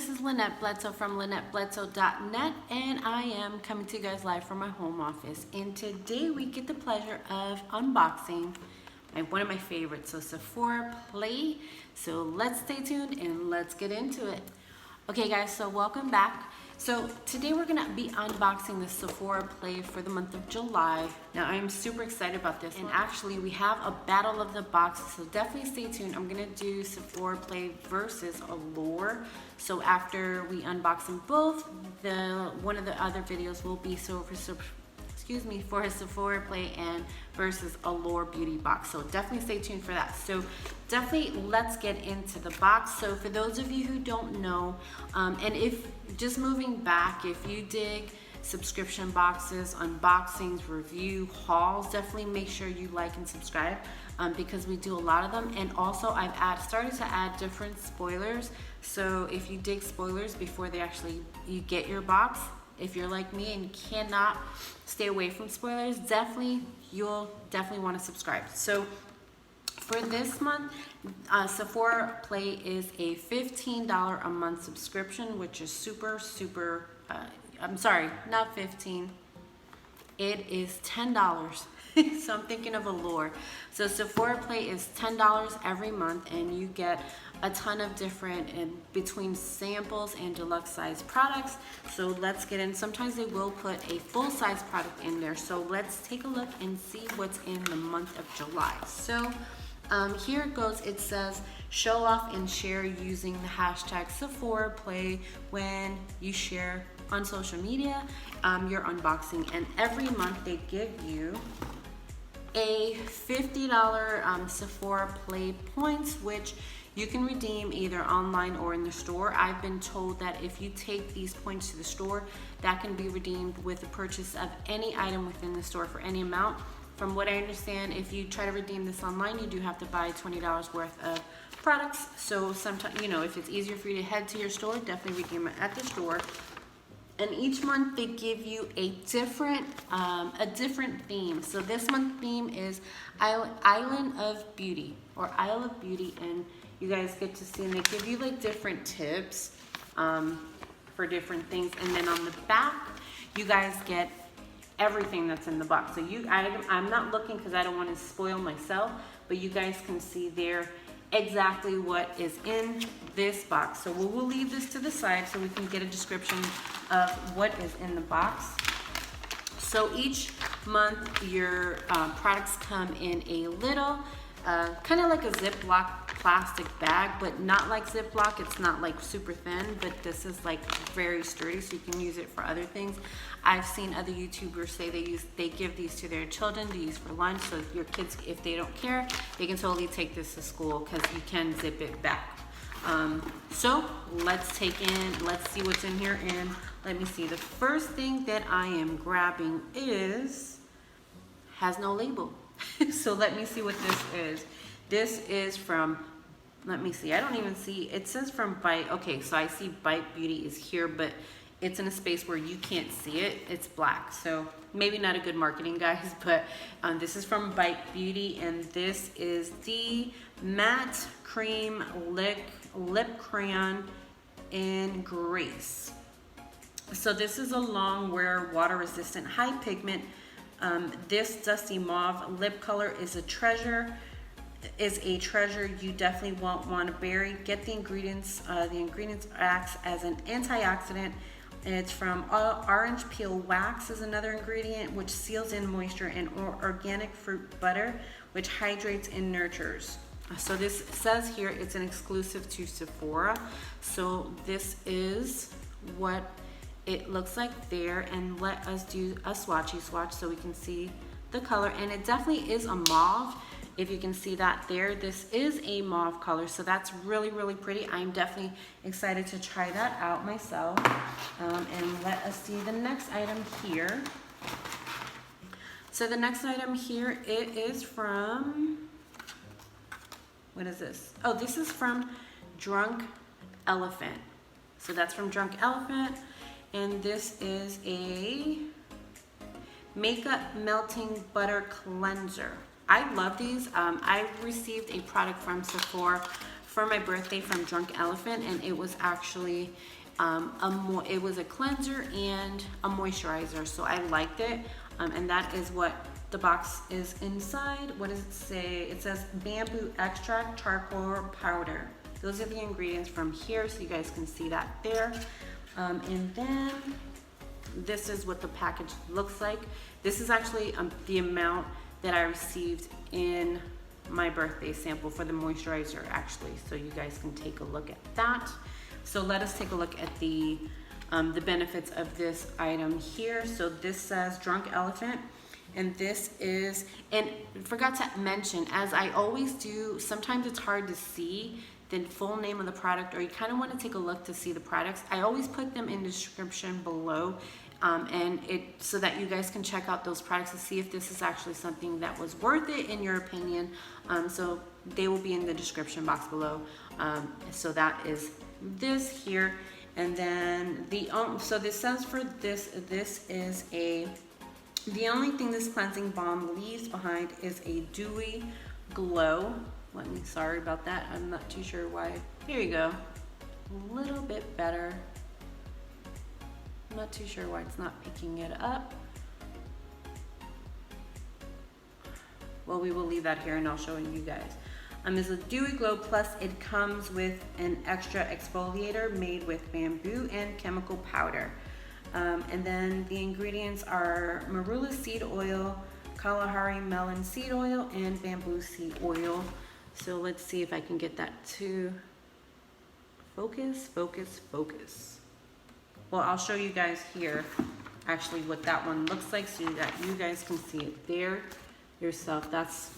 this is Lynette Bledsoe from LynetteBledsoe.net, and I am coming to you guys live from my home office. And today we get the pleasure of unboxing one of my favorites, so Sephora Play. So let's stay tuned and let's get into it. Okay guys, so welcome back. So today we're gonna be unboxing the Sephora Play for the month of July. Now I'm super excited about this, and actually we have a battle of the boxes, so definitely stay tuned. I'm gonna do Sephora Play versus Allure. So after we unbox them both, one of the other videos will be for his Sephora Play and versus Allure Beauty box. So definitely stay tuned for that. So definitely let's get into the box. So for those of you who don't know, and if just moving back, if you dig subscription boxes, unboxings, review, hauls, definitely make sure you like and subscribe because we do a lot of them. And also I've started to add different spoilers. So if you dig spoilers before you get your box, if you're like me and cannot stay away from spoilers, you'll definitely want to subscribe. So for this month, Sephora Play is a $15 a month subscription, which is super, I'm sorry, not 15. It is $10. So I'm thinking of Allure. So Sephora Play is $10 every month, and you get a ton of different between samples and deluxe size products. So let's get in. Sometimes they will put a full size product in there. So let's take a look and see what's in the month of July. So here it goes. It says show off and share using the hashtag Sephora Play when you share on social media your unboxing. And every month they give you a $50 Sephora Play points, which you can redeem either online or in the store. I've been told that if you take these points to the store, that can be redeemed with the purchase of any item within the store for any amount. From what I understand, if you try to redeem this online, you do have to buy $20 worth of products. So sometimes, if it's easier for you to head to your store, definitely redeem it at the store. And each month they give you a different theme. So this month's theme is Island of Beauty, or Isle of Beauty, and you guys get to see, and they give you like different tips for different things. And then on the back, you guys get everything that's in the box. So I'm not looking because I don't want to spoil myself, but you guys can see there exactly what is in this box. So we'll leave this to the side so we can get a description of what is in the box. So each month your products come in a little kind of like a Ziploc plastic bag, but not like Ziploc. It's not like super thin, but this is like very sturdy, so you can use it for other things. I've seen other YouTubers say they give these to their children to use for lunch. So your kids, if they don't care, they can totally take this to school because you can zip it back. So let's see what's in here, and let me see. The first thing that I am grabbing has no label. So let me see what this is. This is from, let me see, I don't even see, it says from Bite. Okay, so I see Bite Beauty is here, but it's in a space where you can't see it. It's black, so maybe not a good marketing, guys, but this is from Bite Beauty, and this is the Matte Cream Lip Crayon in Grace. So this is a long wear, water resistant, high pigment. This dusty mauve lip color is a treasure. You definitely won't want to bury. Get the ingredients. The ingredients acts as an antioxidant. It's from orange peel wax is another ingredient, which seals in moisture, and organic fruit butter, which hydrates and nurtures. So this says here it's an exclusive to Sephora. So this is what it looks like there, and let us do a swatchy swatch so we can see the color. And it definitely is a mauve. If you can see that there, this is a mauve color, so that's really, really pretty. I'm definitely excited to try that out myself. And let us see the next item here. So the next item here, it is from, what is this? Oh, this is from Drunk Elephant. So that's from Drunk Elephant, and this is a makeup melting butter cleanser. I love these. I received a product from Sephora for my birthday from Drunk Elephant, and it was actually it was a cleanser and a moisturizer, so I liked it. And that is what the box is inside. What does it say? It says bamboo extract, charcoal powder. Those are the ingredients from here, so you guys can see that there. And then this is what the package looks like. This is actually the amount that I received in my birthday sample for the moisturizer, actually, so you guys can take a look at that. So let us take a look at the benefits of this item here. So this says Drunk Elephant, and this is, and forgot to mention, as I always do, sometimes it's hard to see the full name of the product, or you kind of want to take a look to see the products. I always put them in the description below, so that you guys can check out those products and see if this is actually something that was worth it in your opinion. So they will be in the description box below. So that is this here, and then so this says for this is the only thing this cleansing balm leaves behind is a dewy glow. Sorry about that, I'm not too sure why. Here you go, a little bit better. I'm not too sure why it's not picking it up. Well, we will leave that here and I'll show you guys. It's a dewy glow, plus it comes with an extra exfoliator made with bamboo and chemical powder. And then the ingredients are marula seed oil, Kalahari melon seed oil, and bamboo seed oil. So let's see if I can get that to focus. Well, I'll show you guys here actually what that one looks like so that you guys can see it there yourself. That's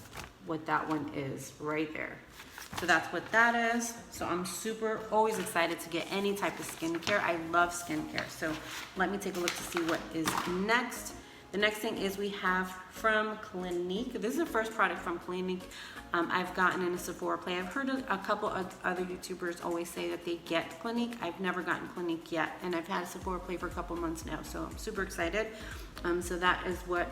what that one is right there. So that's what that is. So I'm always excited to get any type of skincare. I love skincare. So let me take a look to see what is next. The next thing is we have from Clinique. This is the first product from Clinique I've gotten in a Sephora play. I've heard a couple of other YouTubers always say that they get Clinique. I've never gotten Clinique yet, and I've had a Sephora play for a couple months now, so I'm super excited. So that is what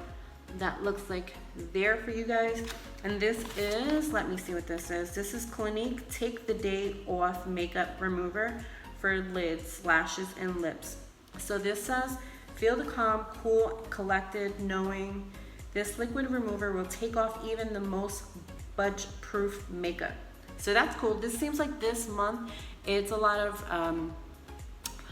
that looks like there for you guys. And this is, let me see what this is. This is Clinique Take the Day Off Makeup Remover for lids, lashes, and lips. So this says, feel the calm, cool, collected, knowing this liquid remover will take off even the most budge-proof makeup. So that's cool. This seems like this month it's a lot of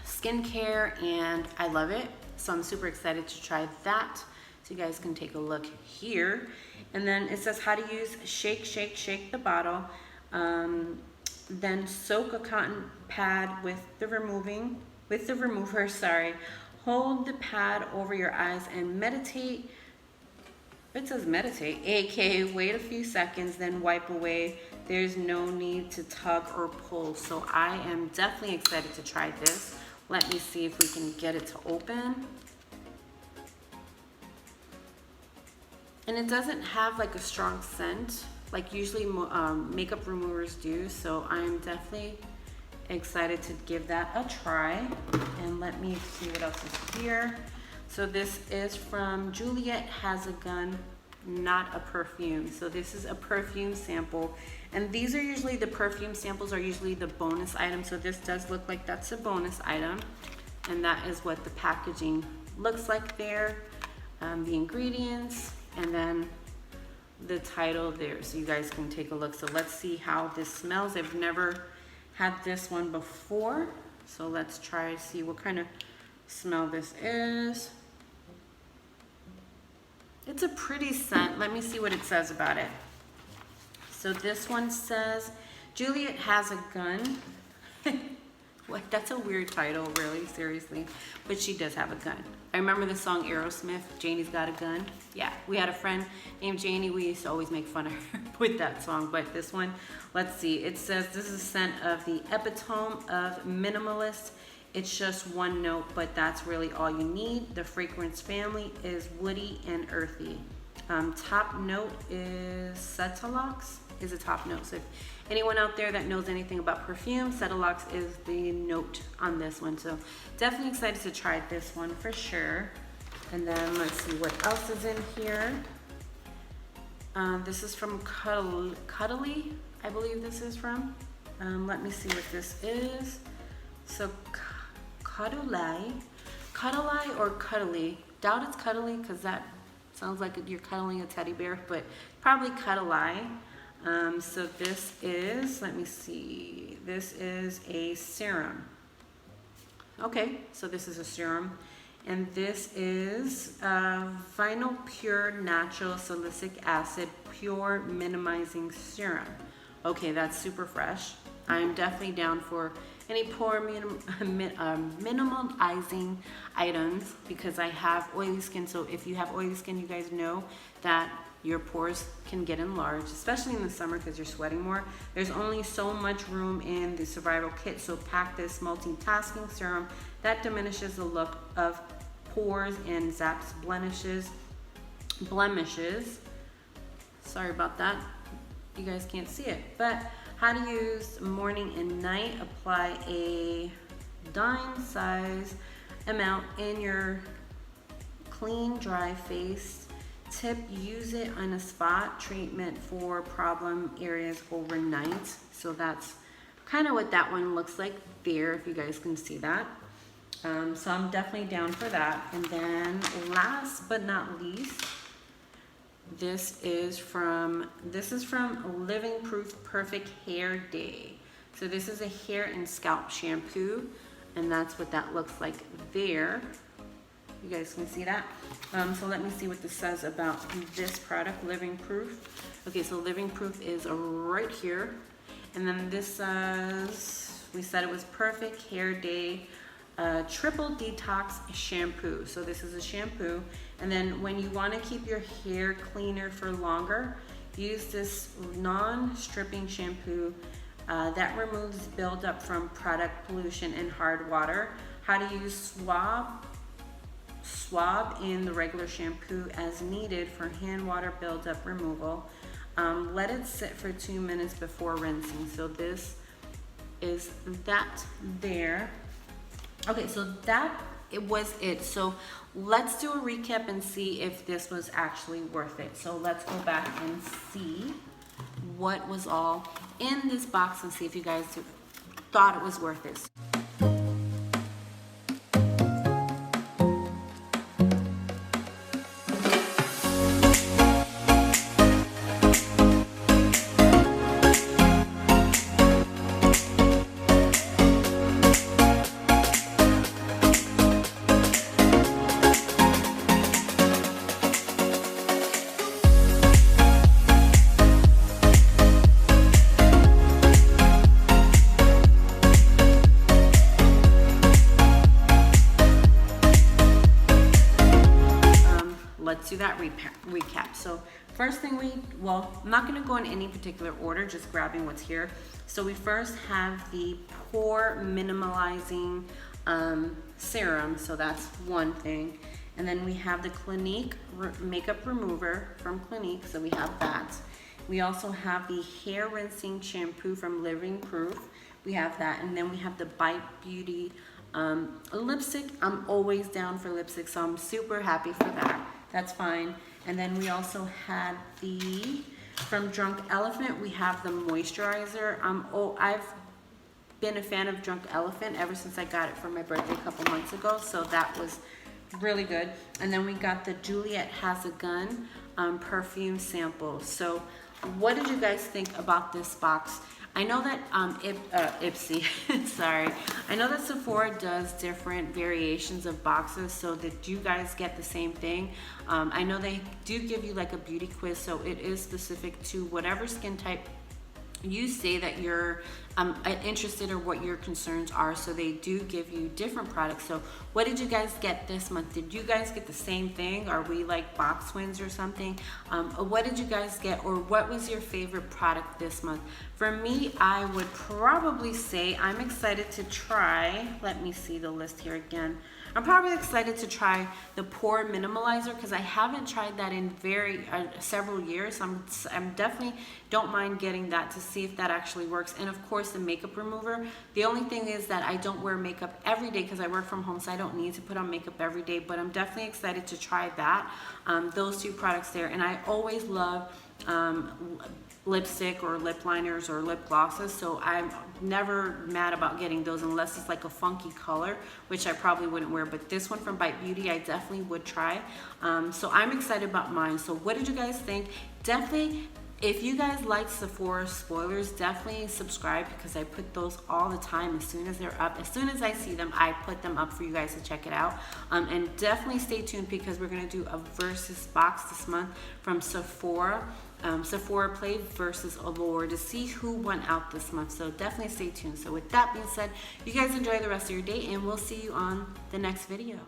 skincare, and I love it. So I'm super excited to try that. So you guys can take a look here. And then it says how to use shake, shake, shake the bottle. Then soak a cotton pad with the remover, sorry. Hold the pad over your eyes and meditate. It says meditate, aka wait a few seconds, then wipe away. There's no need to tug or pull. So I am definitely excited to try this. Let me see if we can get it to open. And it doesn't have like a strong scent like usually makeup removers do. So I'm definitely excited to give that a try. And let me see what else is here. So this is from Juliet Has a Gun, Not a Perfume. So this is a perfume sample. And these are usually, the perfume samples are usually the bonus item. So this does look like that's a bonus item. And that is what the packaging looks like there. The ingredients, and then the title there. So you guys can take a look. So let's see how this smells. I've never had this one before. So let's try to see what kind of smell this is. It's a pretty scent. Let me see what it says about it. So this one says, Juliet Has a Gun. What? That's a weird title, really, seriously. But she does have a gun. I remember the song Aerosmith, Janie's Got a Gun. Yeah, we had a friend named Janie. We used to always make fun of her with that song. But this one, let's see. It says, this is a scent of the epitome of minimalist. It's just one note, but that's really all you need. The fragrance family is woody and earthy. Top note is Cetalox is a top note. So if anyone out there that knows anything about perfume, Cetalox is the note on this one. So definitely excited to try this one for sure. And then let's see what else is in here. This is from Cuddly, I believe this is from. Let me see what this is. So cuddly or cuddly. Doubt it's cuddly because that sounds like you're cuddling a teddy bear, but probably cuddly. So this is, let me see, this is a serum. Okay, so this is a serum. And this is Vinyl Pure Natural Salicylic Acid Pure Minimizing Serum. Okay, that's super fresh. I'm definitely down for any pore minimalizing items because I have oily skin. So if you have oily skin, you guys know that your pores can get enlarged, especially in the summer because you're sweating more. There's only so much room in the survival kit, so pack this multitasking serum that diminishes the look of pores and zaps blemishes. Sorry about that. You guys can't see it, but how to use morning and night. Apply a dime size amount in your clean, dry face. Tip, use it on a spot treatment for problem areas overnight. So that's kind of what that one looks like there, if you guys can see that. So I'm definitely down for that. And then last but not least, this is from Living Proof Perfect Hair Day. So this is a hair and scalp shampoo, and that's what that looks like there. You guys can see that. So let me see what this says about this product, Living Proof. Okay, so Living Proof is right here. And then this says, we said it was Perfect Hair Day Triple Detox Shampoo. So this is a shampoo. And then when you want to keep your hair cleaner for longer, use this non-stripping shampoo that removes buildup from product pollution and hard water. How to use swab in the regular shampoo as needed for hand water buildup removal. Let it sit for 2 minutes before rinsing. So this is that there. Okay, so that was it. So let's do a recap and see if this was actually worth it. So let's go back and see what was all in this box and see if you guys thought it was worth it. Let's do that recap. So first thing I'm not going to go in any particular order, just grabbing what's here. So we first have the pore minimalizing serum. So that's one thing. And then we have the Clinique makeup remover from Clinique. So we have that. We also have the hair rinsing shampoo from Living Proof. We have that. And then we have the Bite Beauty lipstick. I'm always down for lipstick, so I'm super happy for that. That's fine. And then we also had from Drunk Elephant, we have the moisturizer. I've been a fan of Drunk Elephant ever since I got it for my birthday a couple months ago, so that was really good. And then we got the Juliet Has a Gun perfume sample. So what did you guys think about this box? I know that Ipsy, sorry. I know that Sephora does different variations of boxes, so did you guys get the same thing? I know they do give you like a beauty quiz, so it is specific to whatever skin type you say that you're interested or what your concerns are, so they do give you different products. So what did you guys get this month? Did you guys get the same thing? Are we like box twins or something? What did you guys get, or what was your favorite product this month? For me, I would probably say I'm excited to try, let me see the list here again. I'm probably excited to try the Pore Minimalizer because I haven't tried that in several years. I'm definitely don't mind getting that to see if that actually works. And of course the makeup remover. The only thing is that I don't wear makeup every day because I work from home, so I don't need to put on makeup every day, but I'm definitely excited to try that. Those two products there. And I always love lipstick or lip liners or lip glosses, so I'm never mad about getting those unless it's like a funky color, which I probably wouldn't wear. But this one from Bite Beauty I definitely would try. So I'm excited about mine. So what did you guys think? Definitely, if you guys like Sephora spoilers, definitely subscribe, because I put those all the time. As soon as they're up, as soon as I see them, I put them up for you guys to check it out. And definitely stay tuned, because we're going to do a versus box this month from Sephora. Sephora Play versus Allure, to see who won out this month. So definitely stay tuned. So with that being said, you guys enjoy the rest of your day, and we'll see you on the next video.